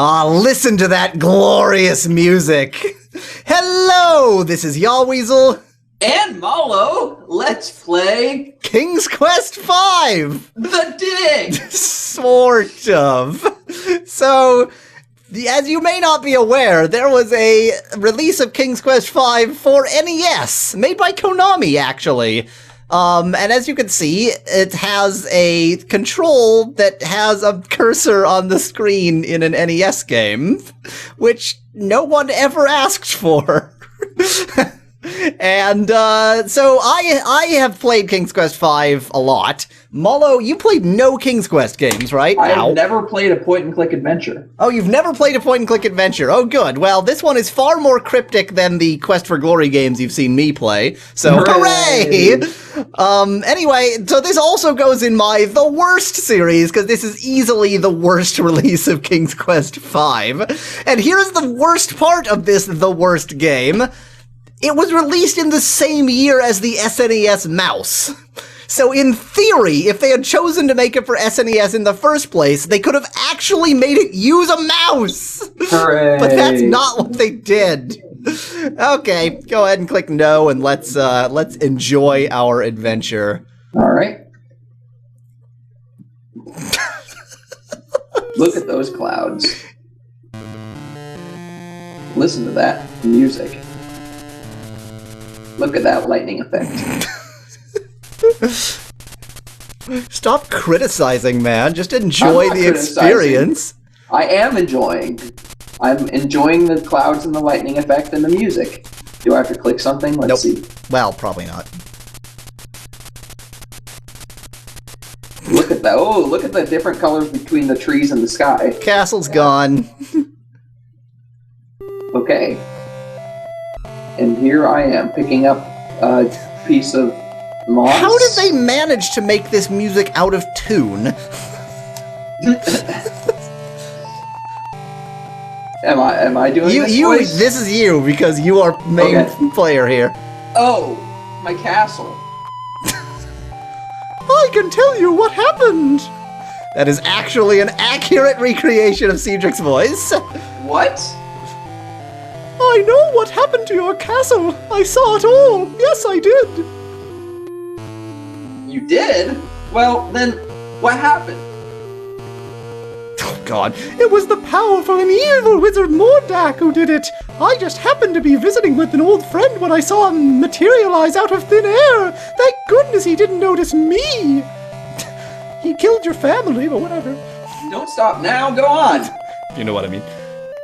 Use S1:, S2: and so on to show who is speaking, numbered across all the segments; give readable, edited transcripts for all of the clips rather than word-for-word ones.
S1: Ah, listen to that glorious music. Hello, this is Yahweasel
S2: and Mallow. Let's play
S1: King's Quest V.
S2: The Dig.
S1: Sort of. So, as you may not be aware, there was a release of King's Quest V for NES, made by Konami, actually. And as you can see, it has a control that has a cursor on the screen in an NES game, which no one ever asked for. And so I have played King's Quest V a lot. Mallow, you played no King's Quest games, right?
S2: I've never played a point-and-click adventure.
S1: Oh, you've never played a point-and-click adventure. Oh, good. Well, this one is far more cryptic than the Quest for Glory games you've seen me play. So, hooray! Anyway, so this also goes in my The Worst series, because this is easily the worst release of King's Quest V. And here's the worst part of this The Worst game. It was released in the same year as the SNES mouse. So in theory, if they had chosen to make it for SNES in the first place, they could have actually made it use a mouse!
S2: Hooray.
S1: But that's not what they did. Okay, go ahead and click no, and let's enjoy our adventure.
S2: All right. Look at those clouds. Listen to that music. Look at that lightning effect.
S1: Stop criticizing, man. Just enjoy the experience.
S2: I am enjoying. I'm enjoying the clouds and the lightning effect and the music. Do I have to click something? Let's see.
S1: Well, probably not.
S2: Look at that. Oh, look at the different colors between the trees and the sky.
S1: Castle's gone.
S2: Okay. And here I am picking up a piece of moss.
S1: How did they manage to make this music out of tune?
S2: Am I doing this voice?
S1: This is you, because you are main player here.
S2: Oh, my castle.
S1: I can tell you what happened. That is actually an accurate recreation of Cedric's voice.
S2: What?
S1: I know what happened to your castle. I saw it all. Yes, I did.
S2: You did? Well, then, what happened?
S1: Oh, God. It was the powerful and evil wizard Mordak who did it. I just happened to be visiting with an old friend when I saw him materialize out of thin air. Thank goodness he didn't notice me. He killed your family, but whatever.
S2: Don't stop now. Go on.
S1: You know what I mean.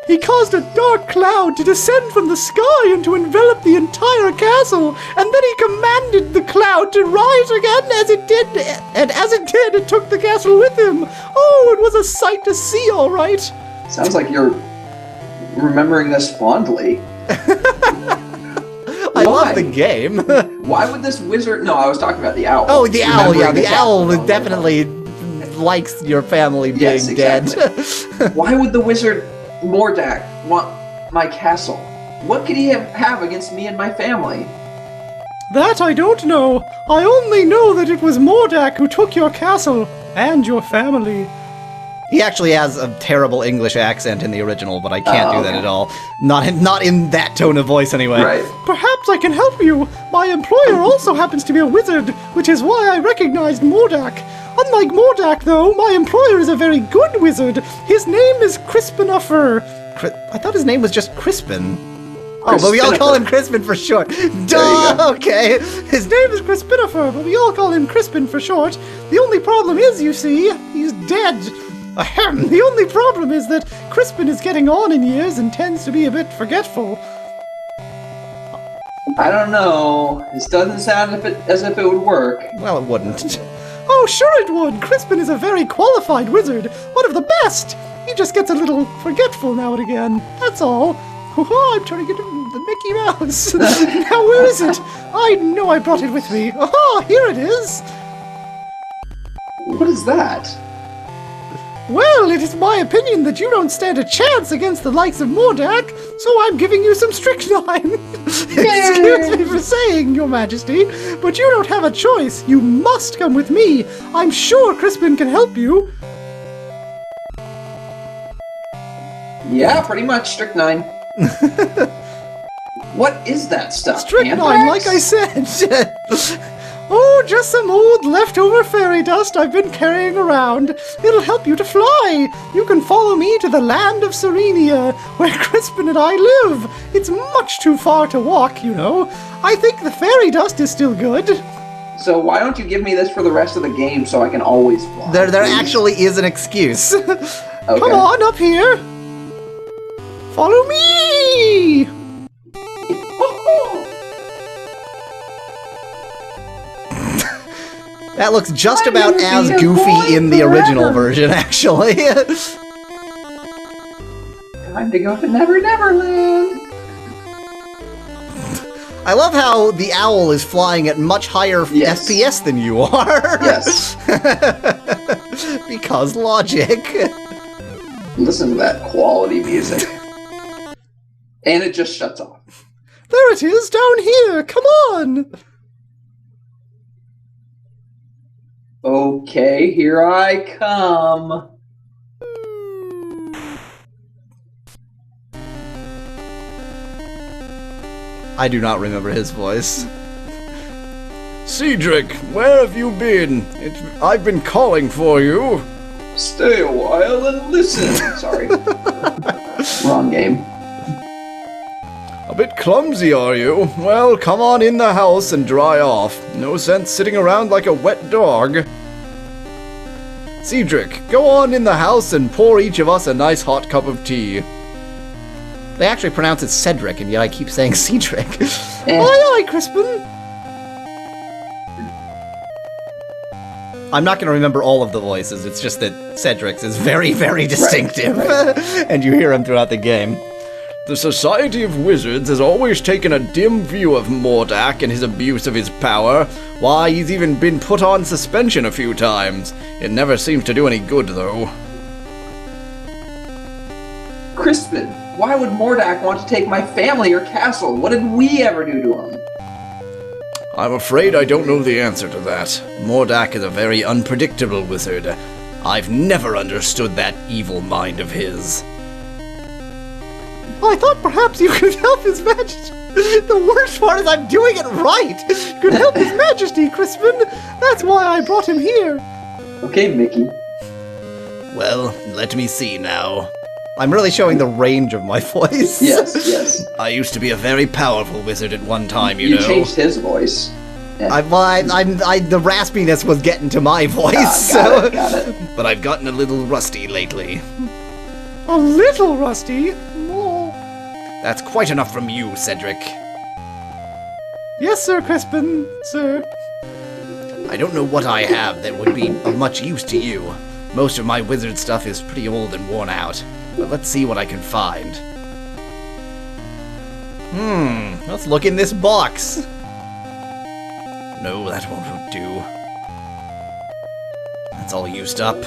S1: He caused a dark cloud to descend from the sky and to envelop the entire castle, and then he commanded the cloud to rise again as it did, and as it did, it took the castle with him. Oh, it was a sight to see, all right.
S2: Sounds like you're remembering this fondly.
S1: I love the game.
S2: Why would this wizard... No, I was talking about the owl.
S1: Oh, the owl, yeah. The owl definitely likes your family being dead.
S2: Why would the wizard... Mordak want my castle? What could he have against me and my family?
S3: That I don't know. I only know that it was Mordak who took your castle and your family.
S1: He actually has a terrible English accent in the original, but I can't do that at all. Not in that tone of voice, anyway.
S2: Right.
S3: Perhaps I can help you. My employer also happens to be a wizard, which is why I recognized Mordak. Unlike Mordak, though, my employer is a very good wizard. His name is Crispin.
S1: I thought his name was just Crispin. Oh, but we all call him Crispin for short. Duh! Okay.
S3: His name is Crispinifer, but we all call him Crispin for short. The only problem is, you see, he's dead. Ahem. The only problem is that Crispin is getting on in years and tends to be a bit forgetful.
S2: I don't know. This doesn't sound as if it would work.
S1: Well, it wouldn't.
S3: Oh, sure it would. Crispin is a very qualified wizard. One of the best. He just gets a little forgetful now and again. That's all. Oh, I'm turning into the Mickey Mouse. Now, where is it? I know I brought it with me. Oh, here it is.
S2: What is that?
S3: Well, it is my opinion that you don't stand a chance against the likes of Mordak, so I'm giving you some strychnine. Excuse me for saying, Your Majesty, but you don't have a choice. You must come with me. I'm sure Crispin can help you.
S2: Yeah, pretty much. Strychnine. What is that stuff?
S3: Strychnine,
S2: Anthrax?
S3: like I said. Oh, just some old leftover fairy dust I've been carrying around. It'll help you to fly. You can follow me to the land of Serenia, where Crispin and I live. It's much too far to walk, you know. I think the fairy dust is still good.
S2: So why don't you give me this for the rest of the game so I can always fly?
S1: There actually is an excuse.
S2: Okay.
S3: Come on, up here. Follow me.
S1: That looks just
S2: I'm
S1: about
S2: gonna
S1: as
S2: be a
S1: goofy
S2: boy
S1: in the original
S2: forever.
S1: version, actually.
S2: Time to go to Never Neverland.
S1: I love how the owl is flying at much higher
S2: Yes.
S1: FPS than you are.
S2: Yes.
S1: Because logic.
S2: Listen to that quality music. And it just shuts off.
S3: There it is, down here. Come on.
S2: Okay, here I come.
S1: I do not remember his voice.
S4: Cedric, where have you been? I've been calling for you.
S2: Stay a while and listen. Sorry. Wrong game.
S4: A bit clumsy, are you? Well, come on in the house and dry off. No sense sitting around like a wet dog. Cedric, go on in the house and pour each of us a nice hot cup of tea.
S1: They actually pronounce it Cedric, and yet I keep saying Cedric.
S2: Eh.
S3: Aye, aye, Crispin.
S1: I'm not going to remember all of the voices, it's just that Cedric's is very, very distinctive. And you hear him throughout the game.
S4: The Society of Wizards has always taken a dim view of Mordak and his abuse of his power. Why, he's even been put on suspension a few times. It never seems to do any good, though.
S2: Crispin, why would Mordak want to take my family or castle? What did we ever do to him?
S4: I'm afraid I don't know the answer to that. Mordak is a very unpredictable wizard. I've never understood that evil mind of his.
S3: I thought perhaps you could help His Majesty. The worst part is I'm doing it right. You could help His Majesty, Crispin. That's why I brought him here.
S2: Okay, Mickey.
S1: Well, let me see now. I'm really showing the range of my voice.
S2: Yes, yes.
S4: I used to be a very powerful wizard at one time, you know.
S2: changed his voice. Yeah.
S1: The raspiness was getting to my voice,
S2: Got it.
S4: But I've gotten a little rusty lately.
S3: A little rusty. Oh.
S4: That's quite enough from you, Cedric.
S3: Yes, Sir Crispin, sir.
S4: I don't know what I have that would be of much use to you. Most of my wizard stuff is pretty old and worn out. But let's see what I can find.
S1: Let's look in this box.
S4: No, that won't do. That's all used up.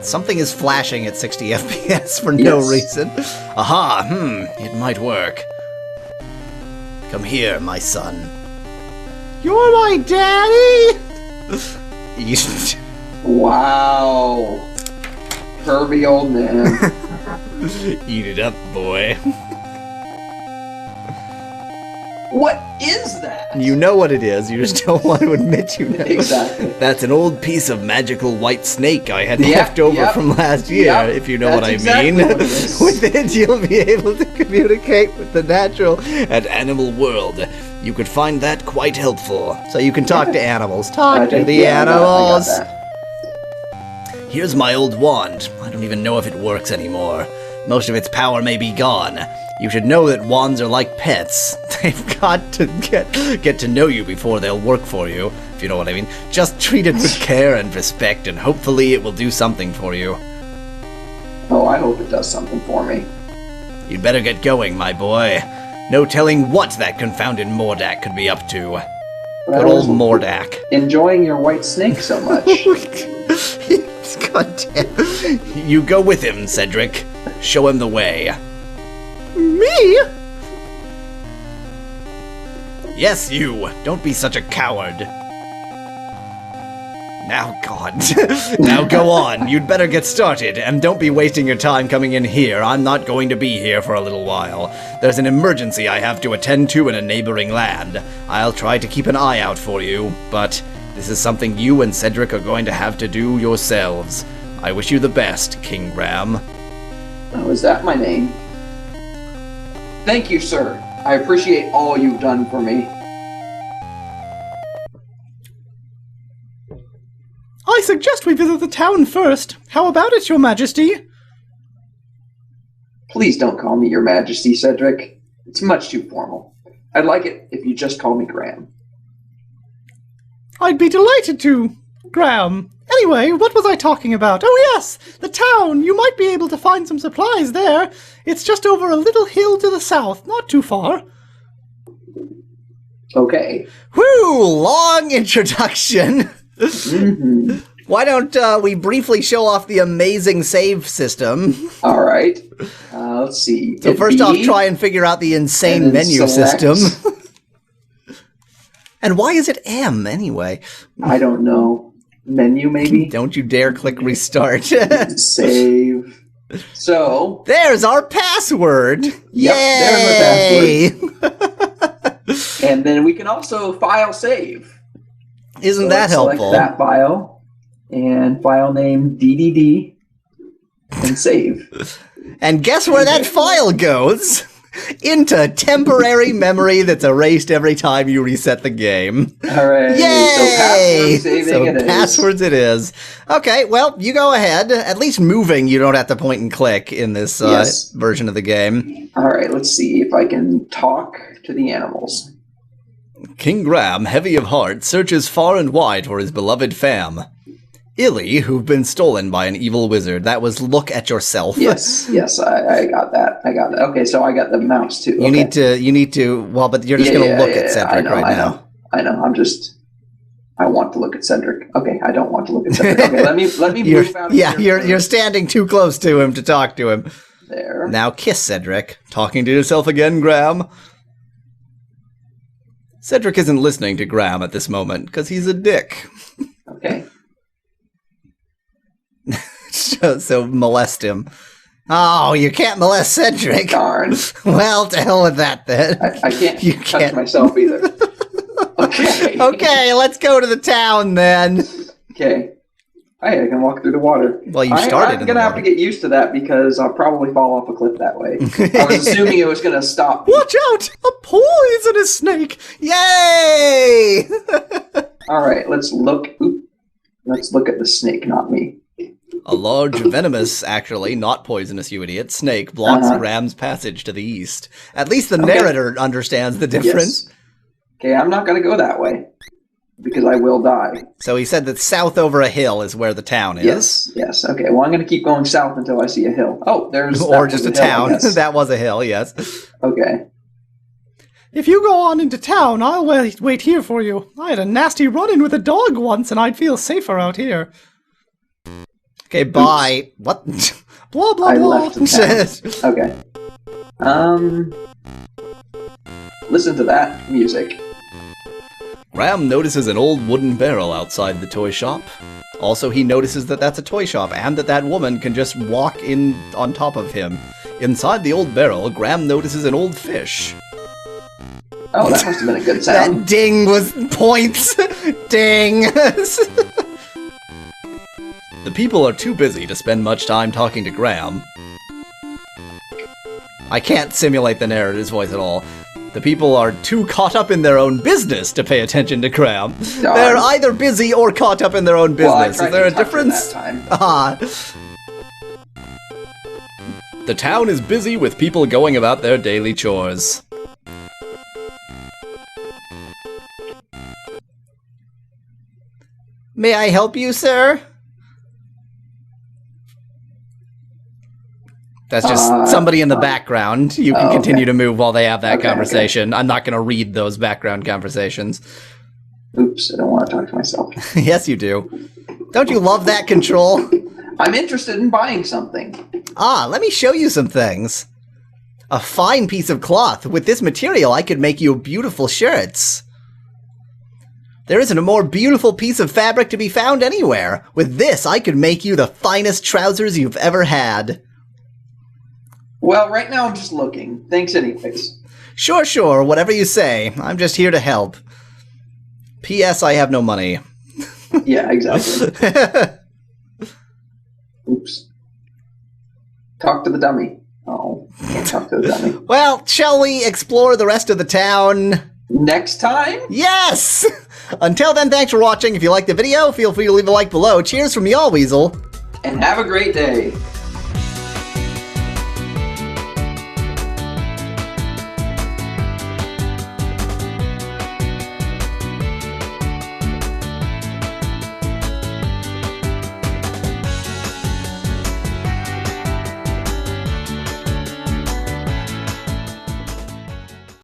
S1: Something is flashing at 60 FPS for no
S2: Yes.
S1: reason.
S4: Aha, it might work. Come here, my son.
S3: You're my daddy?
S1: You-
S2: Wow. Pervy old man.
S4: Eat it up, boy.
S2: What is that?
S1: You know what it is, you just don't want to admit you know.
S2: Exactly.
S4: That's an old piece of magical white snake I had
S2: Yep,
S4: left over
S2: yep,
S4: from last year,
S2: yep.
S4: if you know
S2: That's
S4: what I
S2: exactly
S4: mean.
S2: what it is.
S1: With it, you'll be able to communicate with the natural,
S4: At Animal World, you could find that quite helpful.
S1: so you can talk to animals.
S2: I
S1: Talk to
S2: think-
S1: the
S2: yeah, I got
S1: animals.
S2: that.
S4: Here's my old wand. I don't even know if it works anymore. Most of its power may be gone. You should know that wands are like pets. They've got to get to know you before they'll work for you, if you know what I mean. Just treat it with care and respect, and hopefully it will do something for you.
S2: Oh, I hope it does something for me.
S4: You'd better get going, my boy. No telling what that confounded Mordak could be up to.
S1: Good old Mordak.
S2: Enjoying your white snake so much.
S1: God damn.
S4: You go with him, Cedric. Show him the way.
S3: Me?
S4: Yes, you. Don't be such a coward. Now, God. Now go on. You'd better get started, and don't be wasting your time coming in here. I'm not going to be here for a little while. There's an emergency I have to attend to in a neighboring land. I'll try to keep an eye out for you, but this is something you and Cedric are going to have to do yourselves. I wish you the best, King Graham.
S2: Oh, is that my name? Thank you, sir. I appreciate all you've done for me.
S3: I suggest we visit the town first. How about it, Your Majesty?
S2: Please don't call me Your Majesty, Cedric. It's much too formal. I'd like it if you just call me Graham.
S3: I'd be delighted to, Graham. Anyway, what was I talking about? Oh yes, the town. You might be able to find some supplies there. It's just over a little hill to the south, not too far.
S2: Okay.
S1: Whew, long introduction.
S2: Mm-hmm.
S1: Why don't we briefly show off the amazing save system?
S2: All right. Let's see.
S1: So first off, try and figure out the insane
S2: and then
S1: menu
S2: select.
S1: system. And why is it M, anyway?
S2: I don't know. Menu, maybe?
S1: Don't you dare click restart.
S2: Save. So.
S1: There's our password!
S2: Yep,
S1: Yay!
S2: there's my password. And then we can also file save.
S1: Isn't
S2: So
S1: that
S2: let's
S1: helpful?
S2: Select that file and file name DDD and save.
S1: And guess where that file goes? Into temporary memory that's erased every time you reset the game.
S2: All right.
S1: Yay!
S2: So password saving
S1: So
S2: it is.
S1: passwords it is. Okay, well, you go ahead. At least moving, you don't have to point and click in this
S2: Yes.
S1: version of the game.
S2: All right. Let's see if I can talk to the animals.
S4: King Graham, heavy of heart, searches far and wide for his beloved fam. Illy, who've been stolen by an evil wizard.
S1: That was look at yourself.
S2: Yes, I got that. I got that. Okay, so I got the mouse too.
S1: You need to, well, but you're just going to look at Cedric right now.
S2: I know. I want to look at Cedric. Okay, I don't want to look at Cedric. Okay, let me
S1: You're,
S2: move out of
S1: yeah,
S2: here.
S1: you're standing too close to him to talk to him.
S2: There.
S1: Now kiss Cedric.
S4: Talking to yourself again, Graham? Cedric isn't listening to Graham at this moment, because he's a dick.
S2: Okay.
S1: So molest him. Oh, you can't molest Cedric.
S2: Darn.
S1: Well, to hell with that then.
S2: I can't
S1: You
S2: touch
S1: can't.
S2: myself either. Okay.
S1: Okay, let's go to the town then.
S2: Okay. Hey, I can walk through the water.
S1: Well, you started in
S2: I'm
S1: the
S2: gonna have
S1: water.
S2: to get used to that because I'll probably fall off a cliff that way. I was assuming it was gonna stop.
S3: Watch out! A poisonous snake!
S1: Yay!
S2: All right, let's look. Let's look at the snake, not me.
S4: A large, venomous, actually, not poisonous, you idiot, snake blocks
S2: Uh-huh.
S4: Graham's passage to the east.
S1: At least the narrator understands the difference.
S2: Yes. Okay, I'm not gonna go that way because I will die.
S1: So he said that south over a hill is where the town is.
S2: Yes. Okay. Well, I'm gonna keep going south until I see a hill. Oh, there's
S1: Or
S2: that
S1: just
S2: was
S1: a
S2: hill, I
S1: town.
S2: guess.
S1: That was a hill, yes.
S2: Okay.
S3: If you go on into town, I'll wait here for you. I had a nasty run-in with a dog once, and I'd feel safer out here.
S1: Okay, bye. What?
S3: Blah, blah,
S2: I
S3: blah.
S2: left the town. Okay. Listen to that music.
S4: Graham notices an old wooden barrel outside the toy shop.
S1: Also, he notices that that's a toy shop and that woman can just walk in on top of him.
S4: Inside the old barrel, Graham notices an old fish.
S2: Oh, that must have been a good
S1: That
S2: sound.
S1: ding was points. Ding.
S4: The people are too busy to spend much time talking to Graham.
S1: I can't simulate the narrator's voice at all. The people are too caught up in their own business to pay attention to Graham.
S2: Darn.
S1: They're either busy or caught up in their own
S2: Well, I
S1: business.
S2: tried
S1: Is there
S2: to
S1: a
S2: touch her
S1: difference?
S2: that time.
S1: Ah.
S4: The town is busy with people going about their daily chores.
S1: May I help you, sir? That's just somebody in the background. You can
S2: okay.
S1: continue to move while they have that
S2: Okay,
S1: conversation. I'm not going to read those background conversations.
S2: Oops, I don't want to talk to myself.
S1: Yes, you do. Don't you love that control?
S2: I'm interested in buying something.
S1: Ah, let me show you some things. A fine piece of cloth. With this material, I could make you beautiful shirts. There isn't a more beautiful piece of fabric to be found anywhere. With this, I could make you the finest trousers you've ever had.
S2: Well, right now I'm just looking. Thanks anyways.
S1: Sure, whatever you say. I'm just here to help. P.S. I have no money.
S2: Yeah, exactly. Oops. Talk to the dummy. Oh, can't talk to the dummy.
S1: Well, shall we explore the rest of the town?
S2: Next time?
S1: Yes! Until then, thanks for watching. If you liked the video, feel free to leave a like below. Cheers from Yahweasel.
S2: And have a great day.